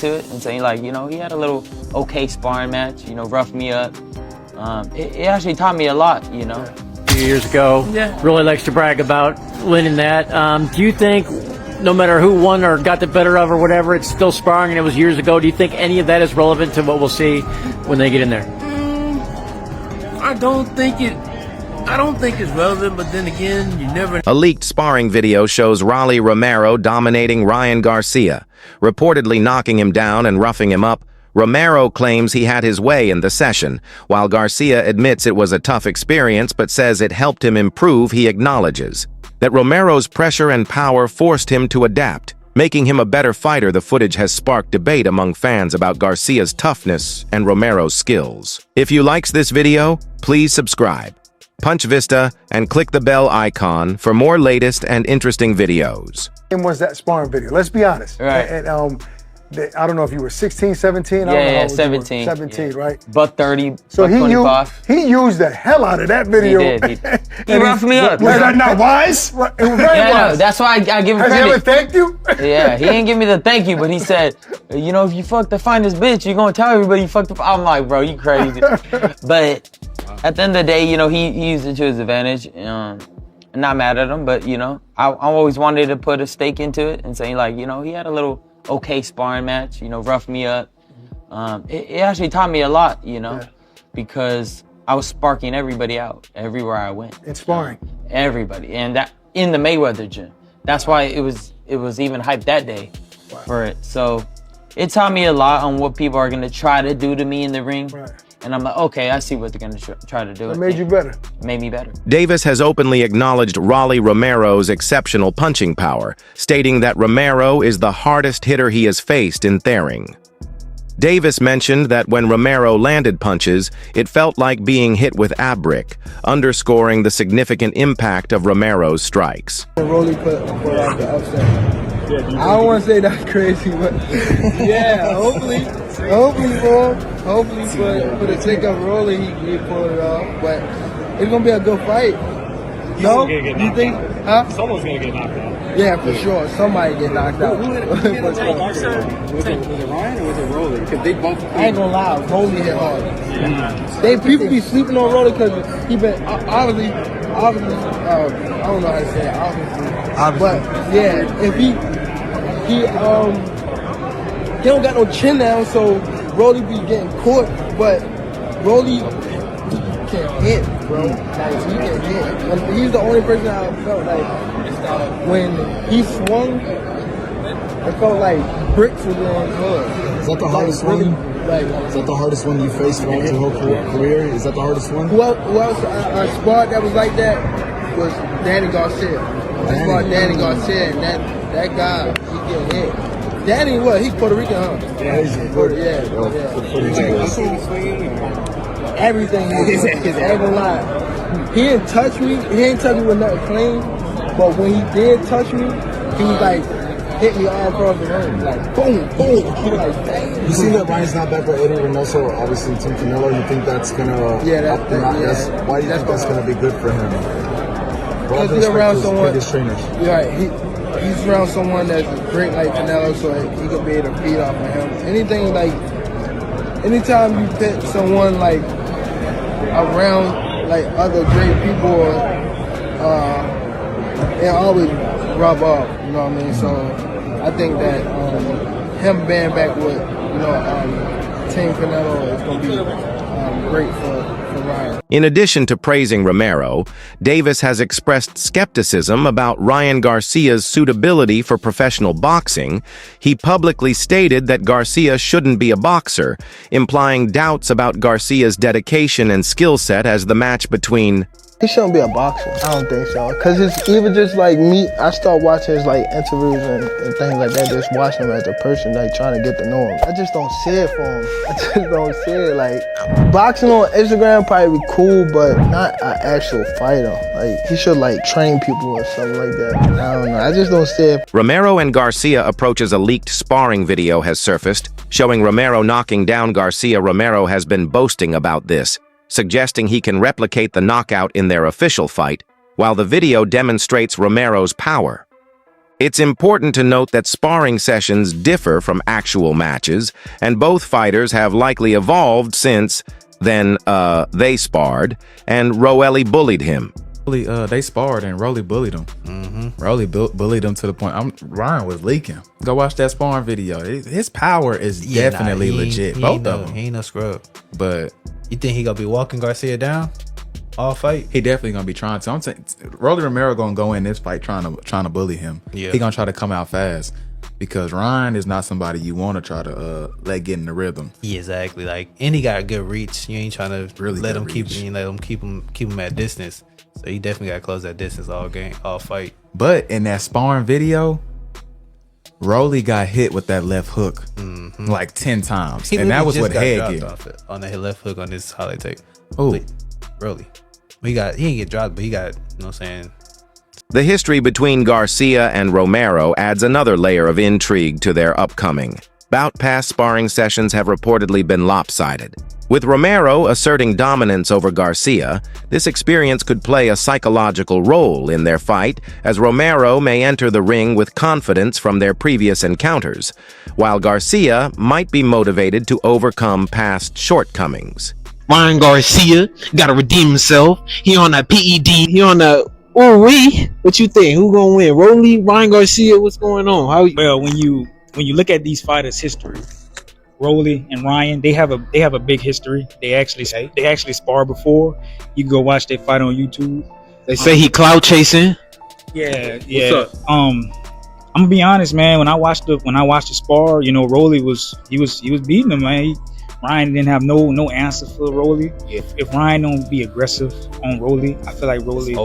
into it and saying, like, you know, he had a little okay sparring match, you know, roughed me up. It actually taught me a lot, you know. A few years ago, really likes to brag about winning that. Do you think, no matter who won or got the better of or whatever, it's still sparring and it was years ago? Do you think any of that is relevant to what we'll see when they get in there? I don't think it's relevant, but then again, you never. A leaked sparring video shows Romero dominating Ryan Garcia, reportedly knocking him down and roughing him up. Romero claims he had his way in the session, while Garcia admits it was a tough experience but says it helped him improve. He acknowledges that Romero's pressure and power forced him to adapt, making him a better fighter. The footage has sparked debate among fans about Garcia's toughness and Romero's skills. If you liked this video, please subscribe, punch Vista, and click the bell icon for more latest and interesting videos. And was that sparring video? Let's be honest. Right. And I don't know if you were 16, 17. I don't know how Yeah, old you were. 17. 17, right? Buck 30, So buck 25. he used the hell out of that video. He did. He roughed me up. Was that not wise? It was very Yeah, wise. no, that's why I give him Has he ever credit. thanked you? Yeah, he didn't give me the thank you, but he said, you know, if you fuck the finest bitch, you're gonna tell everybody you fucked the. I'm like, bro, you crazy. But at the end of the day, you know, he used it to his advantage. Not mad at him, but you know, I always wanted to put a stake into it and say, like, you know, he had a little okay sparring match, you know, roughed me up. It actually taught me a lot, you know, because I was sparking everybody out everywhere I went. In sparring. Everybody, and that in the Mayweather gym. That's why it was even hyped that day for it. So it taught me a lot on what people are gonna try to do to me in the ring. Right. And I'm like, okay, I see what they're gonna try to do. It made you better. Made me better. Davis has openly acknowledged Romero's exceptional punching power, stating that Romero is the hardest hitter he has faced in Thering. Davis mentioned that when Romero landed punches, it felt like being hit with abric, underscoring the significant impact of Romero's strikes. Rolly put out the upset. I don't want to say that's crazy, but yeah, hopefully for the sake of Rolly, he pulled it off. But it's gonna be a good fight. No, you think? Huh? Someone's gonna get knocked out. Yeah, for sure. Somebody get knocked out. Was it Ryan or was it Rolly? Because they both. I ain't gonna lie, Rolly hit hard. People be sleeping on Rolly because he been obviously. I don't know how to say it. Obviously. But yeah, if he don't got no chin down, so Rolly be getting caught. But Rolly can hit, bro. Like he can hit. And he's the only person I felt like when he swung, it felt like bricks were going good. Is that the hardest one? Is that the hardest one you faced throughout your whole career? Is that the hardest one? Who else I sparred that was like that was Danny Garcia. I sparred Danny Garcia, and that guy, he get hit. Danny, He's Puerto Rican, huh? Yeah, he's Everything he did. I ain't gonna lie. He didn't touch me. He didn't touch me with nothing clean. But when he did touch me, he was like, hit me all across the ring, like boom, boom. Like, dang. You see that Ryan's not back for Eddie Reynoso, obviously Team Canelo. You think that's gonna why do you think that's gonna be good for him? Because he's around someone. Biggest trainers. Yeah, he's around someone that's great like Canelo, so he could be able to feed off of him. Anytime you put someone like around like other great people, it always rub off. You know what I mean? So I think that him being back with Team Canelo is going to be great for Ryan. In addition to praising Romero, Davis has expressed skepticism about Ryan Garcia's suitability for professional boxing. He publicly stated that Garcia shouldn't be a boxer, implying doubts about Garcia's dedication and skill set as the match between. He shouldn't be a boxer. I don't think so. Because it's even just like me, I start watching his like interviews and things like that, just watching him as a person, like trying to get to know him. I just don't see it for him. I just don't see it. Like, boxing on Instagram probably be cool, but not an actual fighter. Like, he should like train people or something like that. I don't know. I just don't see it. Romero and Garcia approaches a leaked sparring video has surfaced, showing Romero knocking down Garcia. Romero has been boasting about this, suggesting he can replicate the knockout in their official fight, while the video demonstrates Romero's power. It's important to note that sparring sessions differ from actual matches, and both fighters have likely evolved since then they sparred, and Roelly bullied him. They sparred and Rolly bullied him. Rolly bullied him to the point Ryan was leaking. Go watch that sparring video. His power is definitely legit. Both of them. He ain't no scrub. But you think he gonna be walking Garcia down all fight? He definitely gonna be trying to. I'm saying Rolly Romero gonna go in this fight trying to bully him. Yeah. He gonna try to come out fast because Ryan is not somebody you want to try to let get in the rhythm. Yeah, exactly. Like, and he got a good reach. You ain't trying to Really let good him keep reach. you let him keep him at distance. So you definitely got to close that distance all game, all fight. But in that sparring video, Rolly got hit with that left hook like 10 times, and that was what Head did. On the left hook on this highlight tape. Oh, Rolly. He didn't get dropped, but he got, you know what I'm saying? The history between Garcia and Romero adds another layer of intrigue to their upcoming. Bout-past sparring sessions have reportedly been lopsided. With Romero asserting dominance over Garcia, this experience could play a psychological role in their fight, as Romero may enter the ring with confidence from their previous encounters, while Garcia might be motivated to overcome past shortcomings. Ryan Garcia got to redeem himself. He on that PED. He on the. What you think? Who gonna win? Rolly, Ryan Garcia? What's going on? Well, when you look at these fighters' history, Rolly and Ryan, they have a big history. They actually sparred before. You can go watch their fight on YouTube. They say he cloud chasing. Yeah. What's up? I'm gonna be honest, man. When I watched the spar, you know, Rolly was beating him, man. Ryan didn't have no answer for Rolly. If Ryan don't be aggressive on Rolly, I feel like Rolly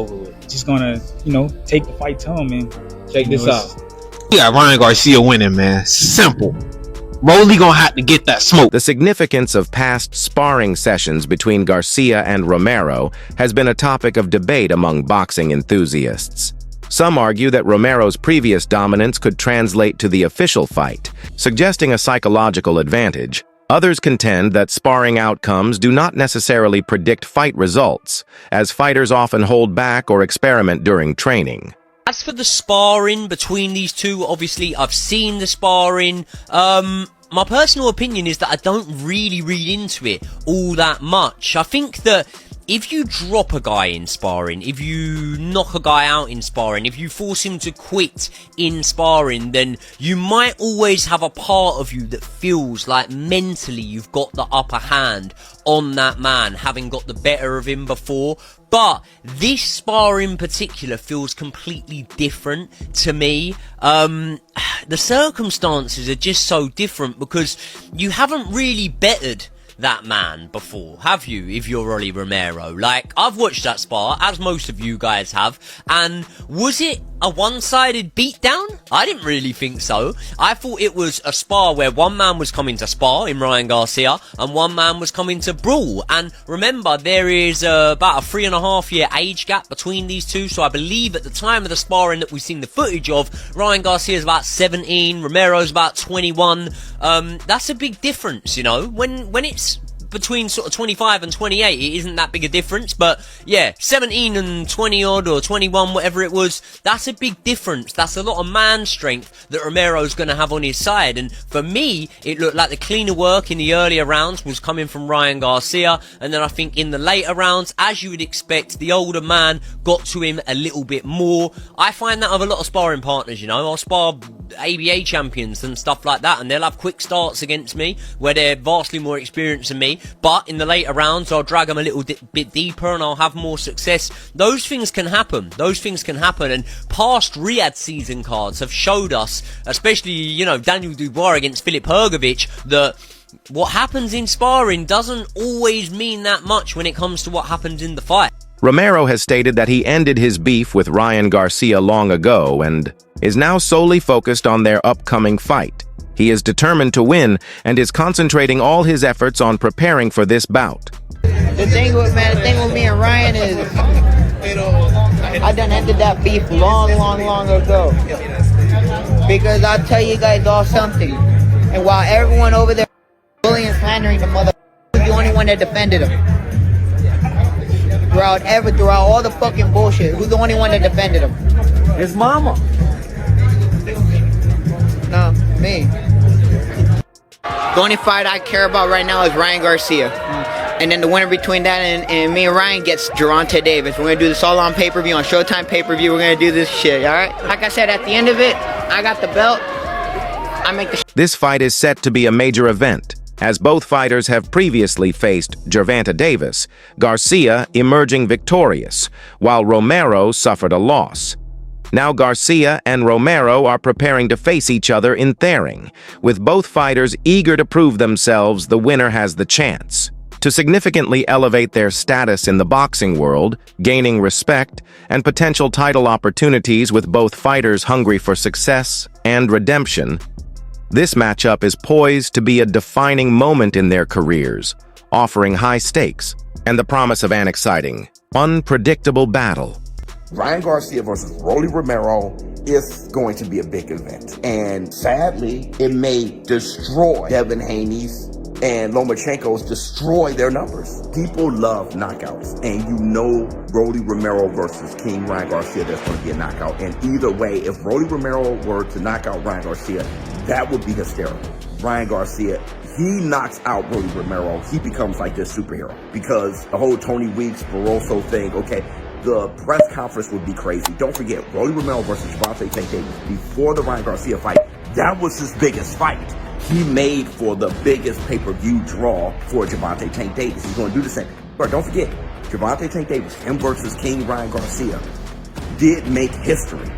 just gonna, you know, take the fight to him. And check this out. We got Ryan Garcia winning, man. Simple. Rolly gonna have to get that smoke. The significance of past sparring sessions between Garcia and Romero has been a topic of debate among boxing enthusiasts. Some argue that Romero's previous dominance could translate to the official fight, suggesting a psychological advantage. Others contend that sparring outcomes do not necessarily predict fight results, as fighters often hold back or experiment during training. As for the sparring between these two, obviously I've seen the sparring. My personal opinion is that I don't really read into it all that much. I think that if you drop a guy in sparring, if you knock a guy out in sparring, if you force him to quit in sparring, then you might always have a part of you that feels like mentally you've got the upper hand on that man, having got the better of him before. But this spar in particular feels completely different to me. The circumstances are just so different because you haven't really bettered that man before, have you, if you're Rolly Romero? Like, I've watched that spar, as most of you guys have, and was it a one-sided beatdown? I didn't really think so. I thought it was a spar where one man was coming to spar in Ryan Garcia and one man was coming to brawl. And remember, there is about a 3.5-year age gap between these two, so I believe at the time of the sparring that we've seen the footage of, Ryan Garcia is about 17, Romero's about 21. That's a big difference, you know. When it's between sort of 25 and 28, it isn't that big a difference, but yeah, 17 and 20 odd or 21, whatever it was, that's a big difference. That's a lot of man strength that Romero's going to have on his side. And for me, it looked like the cleaner work in the earlier rounds was coming from Ryan Garcia, and then I think in the later rounds, as you would expect, the older man got to him a little bit more. I find that of a lot of sparring partners, you know. I'll spar ABA champions and stuff like that, and they'll have quick starts against me where they're vastly more experienced than me, but in the later rounds I'll drag them a little bit deeper and I'll have more success. Those things can happen. And past Riyadh season cards have showed us, especially, you know, Daniel Dubois against Filip Hrgovic, that what happens in sparring doesn't always mean that much when it comes to what happens in the fight. Romero has stated that he ended his beef with Ryan Garcia long ago and is now solely focused on their upcoming fight. He is determined to win and is concentrating all his efforts on preparing for this bout. The thing with me and Ryan is I done ended that beef long ago. Because I'll tell you guys all something. And while everyone over there bullying and slandering the mother, who's the only one that defended him? Throughout all the fucking bullshit, who's the only one that defended him? His mama. Me. The only fight I care about right now is Ryan Garcia. And then the winner between that and me and Ryan gets Gervonta Davis. We're going to do this all on pay-per-view, on Showtime pay-per-view. We're going to do this shit, all right? Like I said, at the end of it, I got the belt. I make the This fight is set to be a major event, as both fighters have previously faced Gervonta Davis, Garcia emerging victorious, while Romero suffered a loss. Now Garcia and Romero are preparing to face each other in Thering. With both fighters eager to prove themselves, the winner has the chance to significantly elevate their status in the boxing world, gaining respect and potential title opportunities. With both fighters hungry for success and redemption, this matchup is poised to be a defining moment in their careers, offering high stakes and the promise of an exciting, unpredictable battle. Ryan Garcia versus Rolly Romero is going to be a big event. And sadly, it may destroy Devin Haney's and Lomachenko's destroy their numbers. People love knockouts. And you know Rolly Romero versus King Ryan Garcia, there's going to be a knockout. And either way, if Rolly Romero were to knock out Ryan Garcia, that would be hysterical. Ryan Garcia, he knocks out Rolly Romero, he becomes like this superhero. Because the whole Tony Weeks, Barroso thing, okay, the press conference would be crazy. Don't forget, Rolly Romero versus Gervonta Tank Davis, before the Ryan Garcia fight, that was his biggest fight. He made for the biggest pay-per-view draw for Gervonta Tank Davis. He's going to do the same. But don't forget, Gervonta Tank Davis, him versus King Ryan Garcia, did make history.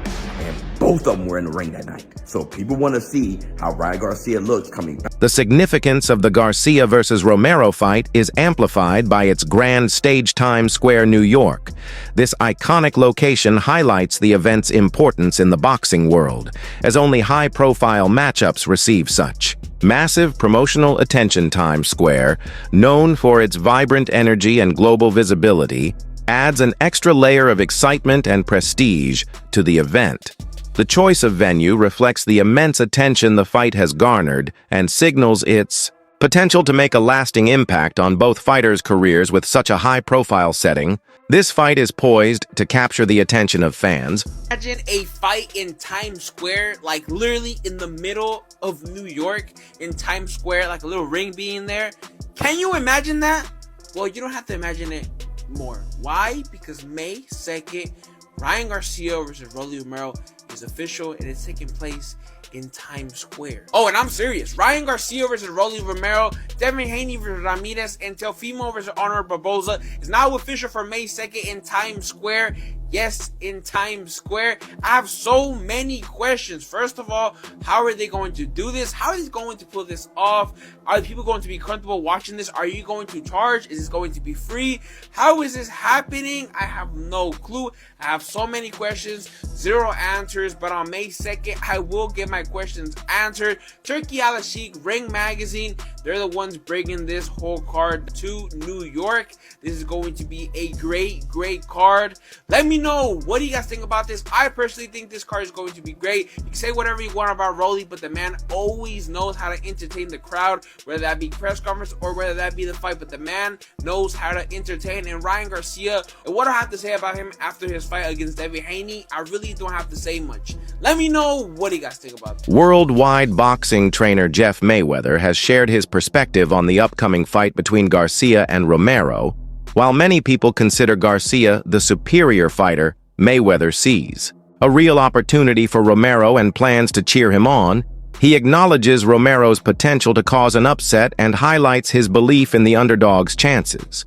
And both of them were in the ring that night. So people want to see how Ryan Garcia looks coming back. The significance of the Garcia versus Romero fight is amplified by its grand stage, Times Square, New York. This iconic location highlights the event's importance in the boxing world, as only high-profile matchups receive such massive promotional attention. Times Square, known for its vibrant energy and global visibility, adds an extra layer of excitement and prestige to the event. The choice of venue reflects the immense attention the fight has garnered and signals its potential to make a lasting impact on both fighters' careers. With such a high-profile setting, this fight is poised to capture the attention of fans. Imagine a fight in Times Square, like literally in the middle of New York, in Times Square, like a little ring being there. Can you imagine that? Well, you don't have to imagine it more. Why? Because May 2nd, Ryan Garcia versus Rolly Romero is official and it's taking place in Times Square. Oh, and I'm serious. Ryan Garcia versus Rolly Romero, Devin Haney versus Ramirez, and Teofimo versus Honor Barboza is now official for May 2nd in Times Square. Yes, in Times Square. I have so many questions. First of all, how are they going to do this? How is going to pull this off? Are people going to be comfortable watching this? Are you going to charge? Is this going to be free? How is this happening? I have no clue. I have so many questions, zero answers, but on May 2nd, I will get my questions answered. Turkey Al Sheikh, Ring Magazine, they're the ones bringing this whole card to New York. This is going to be a great card. Let me know, what do you guys think about this? I personally think this card is going to be great. You can say whatever you want about Rolly, but the man always knows how to entertain the crowd, whether that be press conference or whether that be the fight, but the man knows how to entertain. And Ryan Garcia, and what I have to say about him after his fight against Devin Haney, I really don't have to say much. Let me know, what do you guys think about this? Worldwide boxing trainer Jeff Mayweather has shared his perspective on the upcoming fight between Garcia and Romero. While many people consider Garcia the superior fighter, Mayweather sees a real opportunity for Romero and plans to cheer him on. He acknowledges Romero's potential to cause an upset and highlights his belief in the underdog's chances.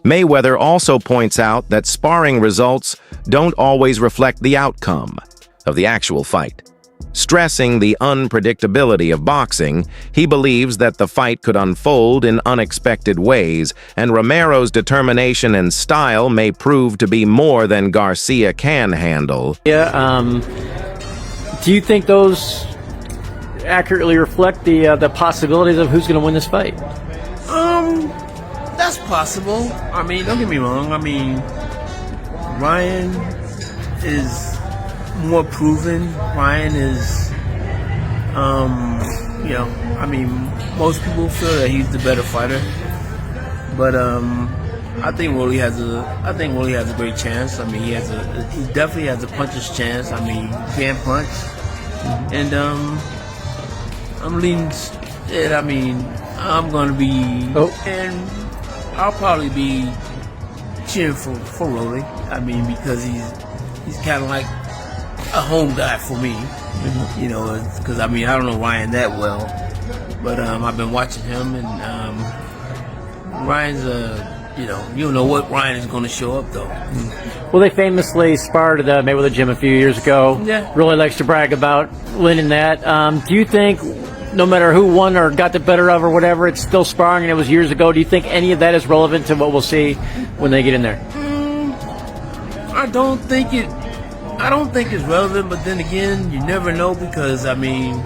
Mayweather also points out that sparring results don't always reflect the outcome of the actual fight. Stressing the unpredictability of boxing, he believes that the fight could unfold in unexpected ways, and Romero's determination and style may prove to be more than Garcia can handle. Yeah, do you think those accurately reflect the possibilities of who's going to win this fight? That's possible. I mean, don't get me wrong. I mean, Ryan is more proven. Ryan is, you know, I mean, most people feel that he's the better fighter, but I think Rolly has a great chance. I mean, he definitely has a puncher's chance. I mean, he can punch, and I'm leaning. I mean, I'm gonna be, and I'll probably be cheering for Rolly. I mean, because he's kind of like a home guy for me. You know, because I mean, I don't know Ryan that well, but I've been watching him, and Ryan's you don't know what Ryan is going to show up though. Well, they famously sparred at the Mayweather gym a few years ago. Yeah. Really likes to brag about winning that. Do you think, no matter who won or got the better of or whatever, it's still sparring and it was years ago? Do you think any of that is relevant to what we'll see when they get in there? I don't think it's relevant, but then again, you never know, because I mean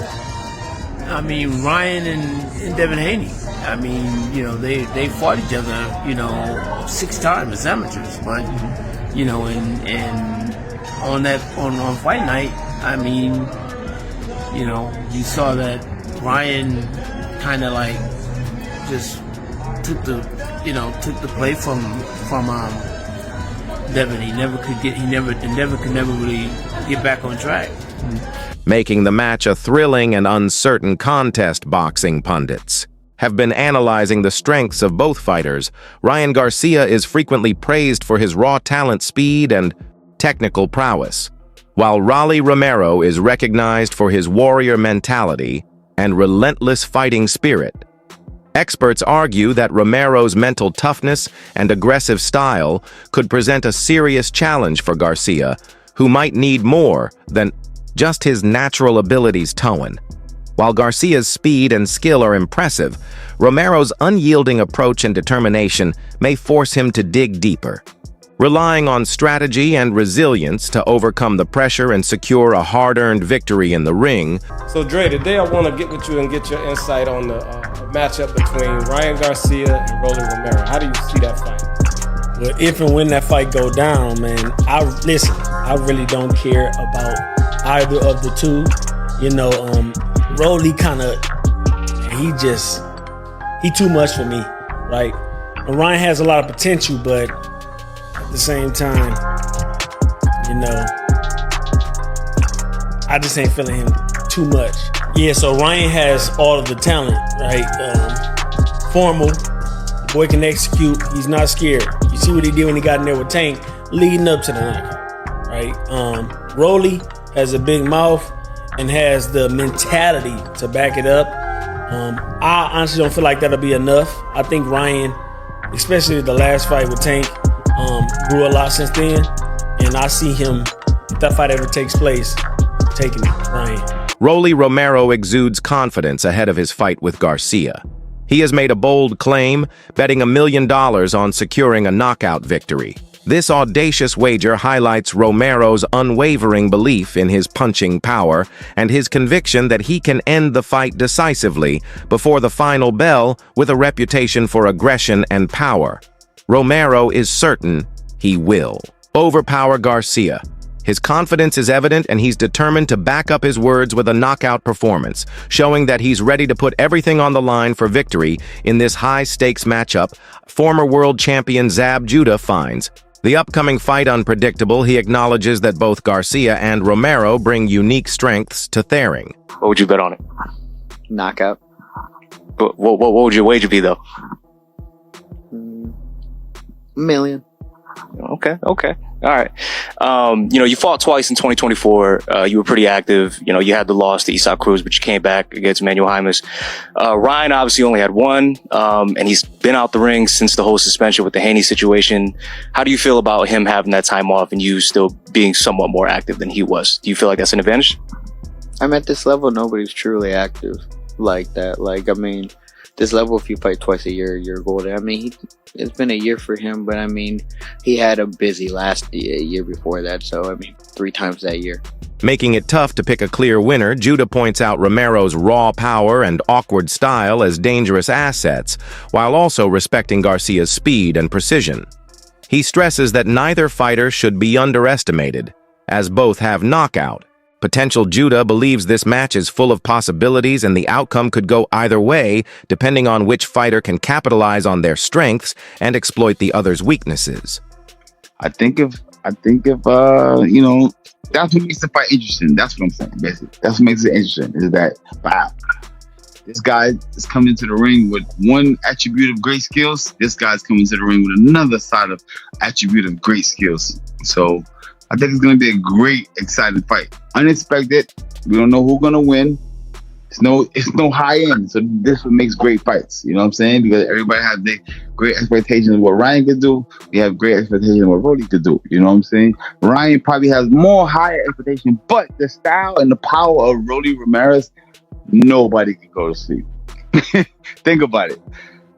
Ryan and Devin Haney. I mean, you know, they fought each other, you know, 6 times as amateurs, but you know, and on fight night, I mean, you know, you saw that Ryan kind of like just took the play from Devin. He never could really get back on track. Making the match a thrilling and uncertain contest, boxing pundits have been analyzing the strengths of both fighters. Ryan Garcia is frequently praised for his raw talent, speed, and technical prowess, while Romero is recognized for his warrior mentality and relentless fighting spirit. Experts argue that Romero's mental toughness and aggressive style could present a serious challenge for Garcia, who might need more than just his natural abilities towing. While Garcia's speed and skill are impressive, Romero's unyielding approach and determination may force him to dig deeper, relying on strategy and resilience to overcome the pressure and secure a hard-earned victory in the ring. So Dre, today I want to get with you and get your insight on the matchup between Ryan Garcia and Rolly Romero. How do you see that fight? Well, if and when that fight go down, man, I really don't care about either of the two. You know, Rolly he too much for me. Like, Ryan has a lot of potential, but at the same time, you know, I just ain't feeling him too much. Yeah, so Ryan has all of the talent, right? Formal, the boy can execute, he's not scared. You see what he did when he got in there with Tank, leading up to the knockout, right? Rolly has a big mouth and has the mentality to back it up. I honestly don't feel like that'll be enough. I think Ryan, especially the last fight with Tank, grew a lot since then, and I see him, if that fight ever takes place, taking Ryan. Rolly Romero exudes confidence ahead of his fight with Garcia. He has made a bold claim, betting $1 million on securing a knockout victory. This audacious wager highlights Romero's unwavering belief in his punching power and his conviction that he can end the fight decisively before the final bell with a reputation for aggression and power. Romero is certain he will overpower Garcia. His confidence is evident, and he's determined to back up his words with a knockout performance, showing that he's ready to put everything on the line for victory in this high-stakes matchup. Former world champion Zab Judah finds the upcoming fight unpredictable. He acknowledges that both Garcia and Romero bring unique strengths to SparrinG. What would you bet on it? Knockout. What would your wager be, though? $1 million. Okay. All right. You know, you fought twice in 2024. You were pretty active. You know, you had the loss to Isak Cruz, but you came back against Manuel Jaimes. Ryan obviously only had one, and he's been out the ring since the whole suspension with the Haney situation. How do you feel about him having that time off and you still being somewhat more active than he was? Do you feel like that's an advantage? I'm at this level, nobody's truly active like that. Like, I mean, this level, if you fight twice a year, you're golden. I mean, it's been a year for him, but I mean, he had a busy last year before that, so I mean, 3 times that year. Making it tough to pick a clear winner, Judah points out Romero's raw power and awkward style as dangerous assets, while also respecting Garcia's speed and precision. He stresses that neither fighter should be underestimated, as both have knockout potential. Judah believes this match is full of possibilities and the outcome could go either way, depending on which fighter can capitalize on their strengths and exploit the other's weaknesses. I think if you know, that's what makes the fight interesting. That's what I'm saying, basically. That's what makes it interesting, is that, wow, This guy is coming into the ring with one attribute of great skills. This guy's coming to the ring with another side of attribute of great skills. So I think it's going to be a great, exciting fight. Unexpected. We don't know who's going to win. It's no high end. So this what makes great fights. You know what I'm saying? Because everybody has their great expectations of what Ryan could do. We have great expectations of what Rolly could do. You know what I'm saying? Ryan probably has more higher expectations, but the style and the power of Rolly Ramirez, nobody can go to sleep. Think about it.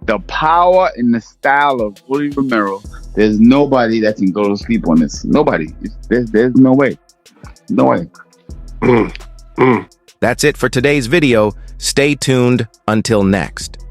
The power and the style of Rolly Romero, there's nobody that can go to sleep on this. Nobody. There's no way. No way. That's it for today's video. Stay tuned until next.